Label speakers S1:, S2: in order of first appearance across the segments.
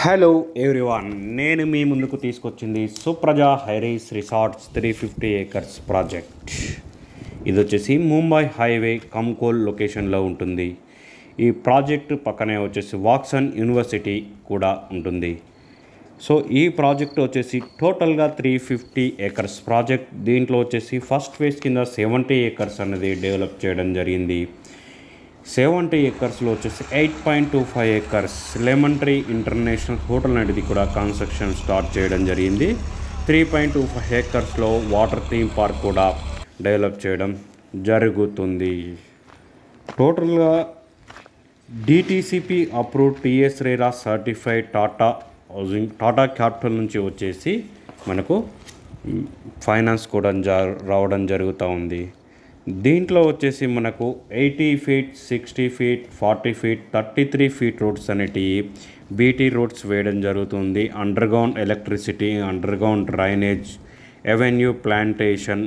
S1: Hello everyone, నేను మీ ముందుకు తీసుకొచ్చింది Supraja hi-res resorts 350 acres project. ఇది వచ్చేసి ముంబై హైవే కంకోల్ లొకేషన్లో ఉంటుంది. ఈ ప్రాజెక్ట్ పక్కనే వచ్చేసి వాక్సన్ యూనివర్సిటీ కూడా ఉంటుంది. సో ఈ ప్రాజెక్ట్ వచ్చేసి టోటల్గా 350 ఏకర్స్ ప్రాజెక్ట్. దీంట్లో వచ్చేసి ఫస్ట్ ఫేజ్ కింద 70 ఏకర్స్ అనేది డెవలప్ చేయడం జరిగింది. 70 ఏకర్స్లో వచ్చేసి 8.25 acres lemon tree international hotel అనేది కూడా కన్స్ట్రక్షన్ స్టార్ట్ చేయడం జరిగింది. 3.25 ఏకర్స్లో వాటర్ థీమ్ పార్క్ కూడా డెవలప్ చేయడం జరుగుతుంది. టోటల్గా DTCP approved TS RERA certified Tata capital నుంచి వచ్చేసి మనకు ఫైనాన్స్ కూడా రావడం జరుగుతూ ఉంది. దీంట్లో వచ్చేసి మనకు 80 feet, 60 feet, 40 feet, 33 feet roads అనేటివి బీటీ రోడ్స్ వేయడం జరుగుతుంది. Underground electricity, underground drainage, avenue plantation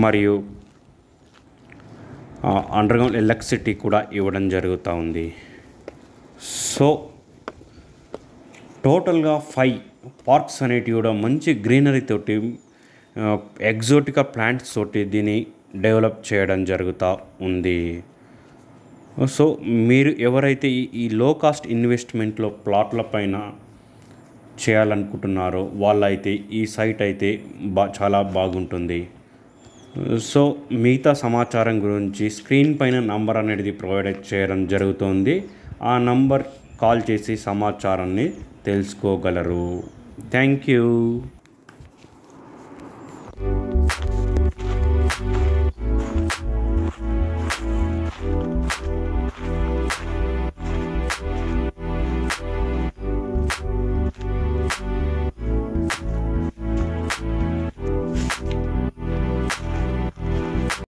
S1: మరియు అండర్గ్రౌండ్ ఎలక్ట్రిసిటీ కూడా ఇవ్వడం జరుగుతూ ఉంది. సో టోటల్గా 5 పార్క్స్ అనేటివి కూడా మంచి గ్రీనరీ తోటి, ఎగ్జోటిక్ ప్లాంట్స్ తోటి దీన్ని డెవలప్ చేయడం జరుగుతూ ఉంది. సో మీరు ఎవరైతే ఈ లో కాస్ట్ ఇన్వెస్ట్మెంట్లో ప్లాట్ల పైన చేయాలనుకుంటున్నారో వాళ్ళైతే ఈ సైట్ అయితే చాలా బాగుంటుంది. సో మిగతా సమాచారం గురించి స్క్రీన్ పైన నంబర్ అనేది ప్రొవైడ్ చేయడం జరుగుతుంది. ఆ నంబర్ కాల్ చేసి సమాచారాన్ని తెలుసుకోగలరు. Thank you.